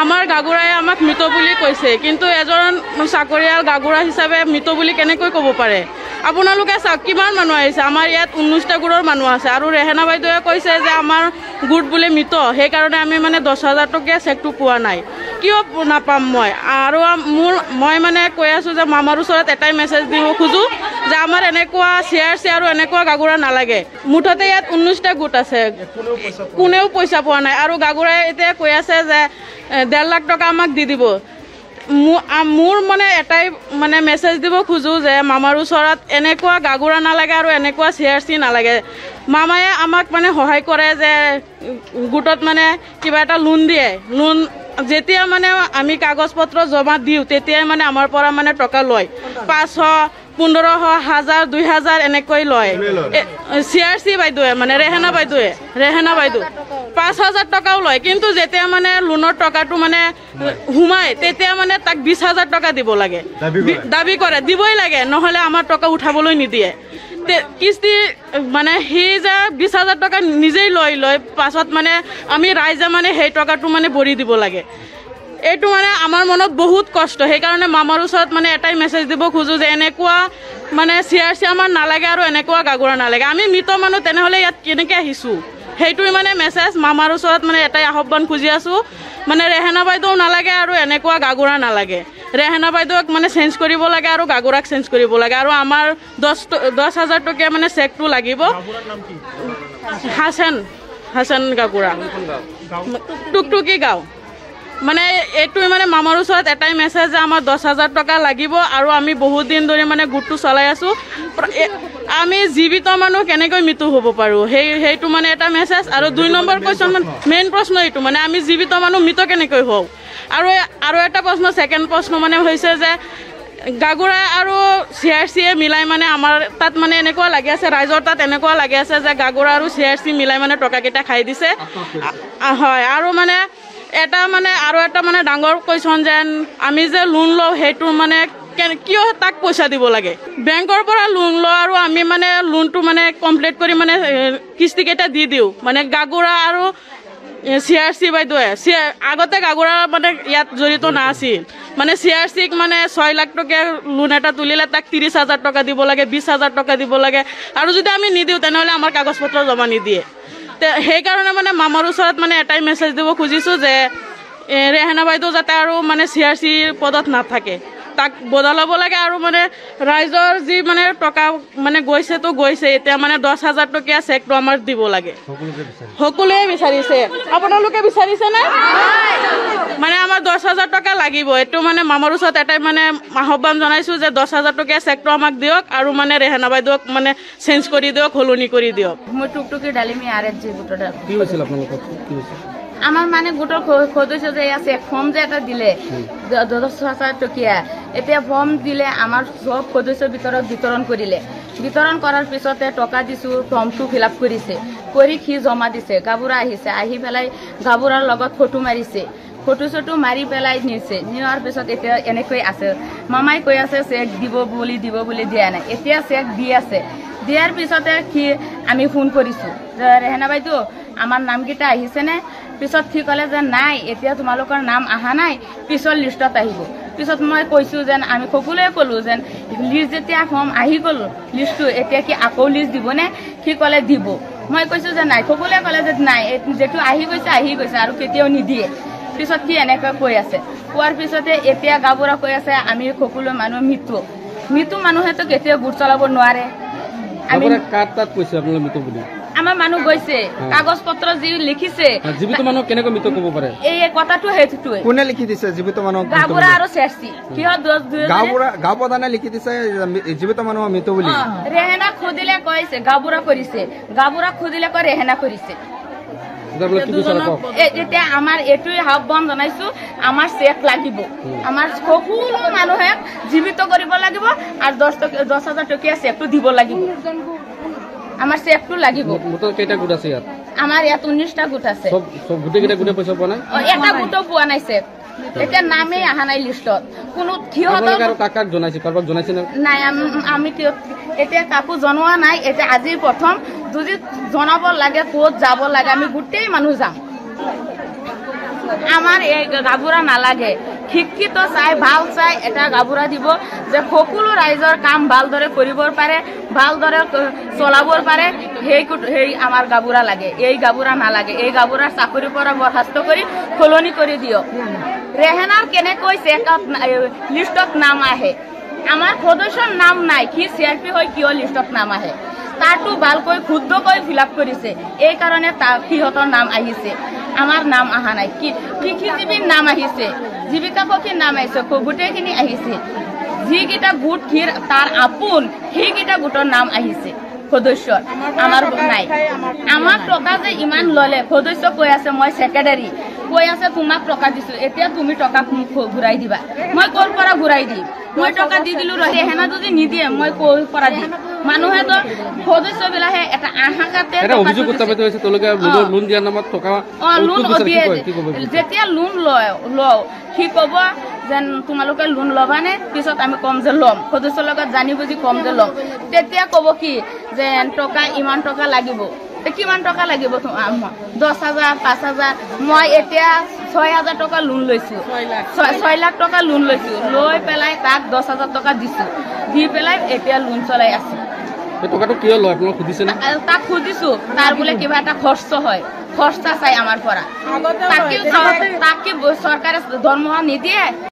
আমাৰ গাগুৰাই আমাক মৃত বুলি কৈছে, কিন্তু এজন চাকৰিয়াল গাগুৰা হিচাপে মৃত বুলি কেনেকৈ ক'ব পাৰে? আপোনালোকে চাওক কিমান মানুহ আহিছে, আমাৰ ইয়াত 19টা গোটৰ মানুহ আছে আৰু ৰেহেনা বাইদেৱে কৈছে যে আমাৰ গোট বোলে মৃত, সেইকাৰণে আমি মানে 10,000 টকীয়া চেকটো পোৱা নাই। কিয় নাপাম মই? আৰু মই মানে কৈ আছোঁ যে মামাৰ ওচৰত এটাই মেছেজ দিব খোজোঁ যে আমাৰ এনেকুৱা CRC আৰু এনেকুৱা গাগুৰা নালাগে। মুঠতে ইয়াত 19টা গোট আছে, কোনেও পইচা পোৱা নাই আৰু গাগুৰাই এতিয়া কৈ আছে যে 1.5 লাখ টকা আমাক দি দিব। মোৰ মানে এটাই মানে মেছেজ দিব খোজোঁ যে মামাৰ ওচৰত এনেকুৱা গাগুৰা নালাগে আৰু এনেকুৱা CRC নালাগে। মামায়ে আমাক মানে সহায় কৰে যে গোটত মানে কিবা এটা লোন দিয়ে, লোন যেতিয়া মানে আমি কাগজ পত্ৰ জমা দিওঁ তেতিয়াই মানে আমাৰ পৰা মানে টকা লয়, 500, 1500, 1000, 2000 এনেকৈ লয়। CRC বাইদেৱে মানে ৰেহেনা বাইদেউ 5,000 টকাও লয়, কিন্তু যেতিয়া মানে লোনৰ টকাটো মানে সোমায় তেতিয়া মানে তাক 20,000 টকা দিব লাগে, দাবী কৰে, দিবই লাগে, নহ'লে আমাৰ টকা উঠাবলৈ নিদিয়ে। কিস্তি মানে সি যে 20,000 টকা নিজেই লয়, পাছত মানে আমি ৰাইজে মানে সেই টকাটো মানে ভৰি দিব লাগে। এইটো মানে আমাৰ মনত বহুত কষ্ট, সেইকাৰণে মামাৰ ওচৰত মানে এটাই মেছেজ দিব খোজোঁ যে এনেকুৱা মানে CRC আমাৰ নালাগে আৰু এনেকুৱা গাগুৰা নালাগে। আমি মৃত মানুহ, তেনেহ'লে ইয়াত কেনেকৈ আহিছোঁ? সেইটোৱে মানে মেছেজ মামাৰ ওচৰত মানে এটাই আহ্বান খুজি আছোঁ, মানে ৰেহেনা বাইদেউ নালাগে আৰু এনেকুৱা গাগুৰা নালাগে। ৰেহেনা বাইদেউক মানে চেঞ্জ কৰিব লাগে আৰু গাগুৰাক চেঞ্জ কৰিব লাগে, আৰু আমাৰ 10,000 টকীয়া মানে চেকটো লাগিব। হাছান গাগুৰা, টুকটুকি গাঁও। মানে এইটোৱে মানে মামাৰ ওচৰত এটাই মেছেজ যে আমাৰ 10,000 টকা লাগিব, আৰু আমি বহুত দিন ধৰি মানে গোটটো চলাই আছোঁ। আমি জীৱিত মানুহ কেনেকৈ মৃত্যু হ'ব পাৰোঁ, সেইটো মানে এটা মেছেজ। আৰু 2 নম্বৰ কুৱেশ্যন, মানে মেইন প্ৰশ্ন এইটো, মানে আমি জীৱিত মানুহ মৃত কেনেকৈ হওঁ? আৰু এটা প্ৰশ্ন, ছেকেণ্ড প্ৰশ্ন মানে হৈছে যে গাগুৰা আৰু CRCয়ে মিলাই মানে আমাৰ তাত মানে এনেকুৱা লাগি আছে, ৰাইজৰ তাত এনেকুৱা লাগি আছে যে গাগুৰা আৰু CRC মিলাই মানে টকাকেইটা খাই দিছে। হয়, আৰু মানে এটা মানে ডাঙৰ কুৱেশ্যন যেন আমি যে লোন লওঁ সেইটো মানে কিয় তাক পইচা দিব লাগে? বেংকৰ পৰা লোন লওঁ আৰু আমি মানে লোনটো মানে কমপ্লিট কৰি মানে কিস্তিকেইটা দি দিওঁ। মানে গাগুৰা আৰু CRC বাইদেৱে আগতে গাগুৰা মানে ইয়াত জড়িত নাছিল, মানে CRCক মানে 6 লাখ টকীয়া লোন এটা তুলিলে তাক 30,000 টকা দিব লাগে, 20,000 টকা দিব লাগে, আৰু যদি আমি নিদিওঁ তেনেহ'লে আমাৰ কাগজ পত্ৰ জমা নিদিয়ে। সেইকাৰণে মানে মামাৰ ওচৰত মানে এটাই মেছেজ দিব খুজিছোঁ যে ৰেহেনা বাইদেউ যাতে আৰু মানে CRC পদত নাথাকে, তাক বদলাব লাগে। আৰু মানে ৰাইজৰ যি মানে টকা মানে গৈছেতো গৈছে, এতিয়া মানে 10,000 টকীয়া চেকটো আমাৰ দিব লাগে। সকলোৱে বিচাৰিছে, আপোনালোকে বিচাৰিছেনে? মানে আমাৰ 10,000 টকা লাগিব। এইটো মানে মামাৰ ওচৰত এটাই মানে আহ্বান জনাইছোঁ যে 10,000 টকীয়া চেকটো আমাক দিয়ক, আৰু মানে ৰেহেনা বাইদেউক মানে চেঞ্জ কৰি দিয়ক, সলনি কৰি দিয়ক। মই টুকটুকি ডালিমি RSG গোটৰ। কি হৈছিল আপোনালোকৰ? কি হৈছিল? আমাৰ মানে গোটৰ সদস্য যে আছে, ফৰ্ম যে এটা দিলে 10,000 টকীয়া, এতিয়া ফৰ্ম দিলে আমাৰ সব সদস্যৰ ভিতৰত বিতৰণ কৰিলে। বিতৰণ কৰাৰ পিছতে টকা দিছোঁ, ফৰ্মটো ফিল আপ কৰিছে, কৰি সি জমা দিছে। গাবুৰা আহিছে, আহি পেলাই গাবুৰাৰ লগত ফটো মাৰিছে, ফটো মাৰি পেলাই নিছে। নিয়াৰ পিছত এতিয়া এনেকৈ আছে, মামাই কৈ আছে চেক দিব বুলি দিয়া নাই, এতিয়া চেক দি আছে। দিয়াৰ পিছতে আমি ফোন কৰিছোঁ যে ৰেহেনা বাইদেউ আমাৰ নামকেইটা আহিছেনে? পিছত সি ক'লে যে নাই, এতিয়া তোমালোকৰ নাম অহা নাই, পিছৰ লিষ্টত আহিব। পিছত মই কৈছোঁ যেন আমি সকলোৱে ক'লোঁ যেন লিষ্ট যেতিয়া ফৰ্ম আহি গ'ল লিষ্টটো, এতিয়া কি আকৌ লিষ্ট দিবনে? সি ক'লে দিব। মই কৈছোঁ যে নাই, সকলোৱে ক'লে যে নাই, যিটো আহি গৈছে আৰু কেতিয়াও নিদিয়ে। পিছত সি এনেকৈ কৈ আছে, কোৱাৰ পিছতে এতিয়া গাবুৰা কৈ আছে আমি সকলো মানুহ মৃত্যু মানুহেতো কেতিয়াও গোট চলাব নোৱাৰে। আমি আমাৰ মানুহ গৈছে, কাগজ পত্ৰ যি লিখিছে, জীৱিত মানুহ কেনেকৈ মৃত ক'ব পাৰে? এই কথাটো সেইটোৱে। কোনে লিখি দিছে জীৱিত মানুহ? গাবুৰা আৰু CRC। কিহত গাঁও প্ৰধানে লিখি দিছে জীৱিত মানুহ মৃত বুলি? ৰেহেনা খুদিলে কৈছে গাবুৰা কৰিছে, গাবুৰা খুদিলে কয় ৰেহেনা কৰিছে। এতিয়া আমাৰ এইটোৱে আহ্বান জনাইছোঁ, আমাৰ চেক লাগিব, আমাৰ সকলো মানুহে জীৱিত কৰিব লাগিব, আৰু 10,000 টকীয়া চেকটো দিব লাগিব। আমাৰ চেকটো লাগিব। কেইটা গোট আছে ইয়াত? আমাৰ ইয়াত 19টা গোট আছে। গোটেইকেইটা গোটে পইচা পোৱা নাই? এটা গোটো পোৱা নাই চেক, এতিয়া নামেই অহা নাই লিষ্টত। কোনো কাক জনাইছে? কাৰোবাক জনাইছে নাই? আমি এতিয়া কাকো জনোৱা নাই, এতিয়া আজি প্ৰথম। যদি জনাব লাগে ক'ত যাব লাগে, আমি গোটেই মানুহ যাম। আমাৰ এই গাভৰুৱা নালাগে শিক্ষিত চাই ভাল চাই এটা গাভৰুৱা দিব যে সকলো ৰাইজৰ কাম ভালদৰে কৰিব পাৰে ভালদৰে চলাব পাৰে সেই আমাৰ গাভৰুৱা লাগে এই গাভৰুৱা নালাগে এই গাভৰুৱাৰ চাকৰিৰ পৰা বৰখাস্ত কৰি সলনি কৰি দিয়ক ৰেহেনাৰ কেনেকৈ চেকআপ লিষ্টত নাম আহে আমাৰ সদস্যৰ নাম নাই কি চিআৰপি হৈ কিয় লিষ্টত নাম আহে তাতো ভালকৈ শুদ্ধকৈ ফিল-আপ কৰিছে এই কাৰণে সিহঁতৰ নাম আহিছে আমাৰ নাম অহা নাই কি কৃষিজীৱীৰ নাম আহিছে জীৱিকা সখীৰ নাম আহিছে গোটেইখিনি আহিছে যিকেইটা গোট তাৰ আপোন সেইকেইটা গোটৰ নাম আহিছে সদস্যৰ আমাৰ নাই আমাৰ টকা যে ইমান ললে সদস্য কৈ আছে মই সেক্ৰেটাৰী কৈ আছে তোমাক টকা দিছো এতিয়া তুমি টকা ঘূৰাই দিবা মই ক'ৰ পৰা ঘূৰাই দিম মই টকা দি দিলো ৰেহেনা যদি নিদিয়ে মই ক'ৰ পৰা দিম মানুহে তো সদস্যবিলাকে এটা আশাকাতে অভিযোগ উত্থাপিত হৈছে তেওঁলোকে লোন দিয়াৰ নামত টকা লোন দিয়ে যেতিয়া লোন লওঁ সি ক'ব যেন তোমালোকে লোন ল'বানে পিছত আমি কম যে ল'ম সদস্যৰ লগত জানি বুজি কম যে ল'ম তেতিয়া ক'ব কি যেন টকা ইমান টকা লাগিব কিমান টকা লাগিব 10,000 5,000 মই এতিয়া 6,000 টকা লোন লৈছো 6 লাখ টকা লোন লৈছো লৈ পেলাই তাক 10,000 টকা দিছো দি পেলাই এতিয়া লোন চলাই আছো টকাটো কিয় লয় আপোনাক সুধিছে না তাক সুধিছো তাৰ বোলে কিবা এটা খৰচ হয় খৰচা চাই আমাৰ পৰা তাকে চৰকাৰে দৰমহা নিদিয়ে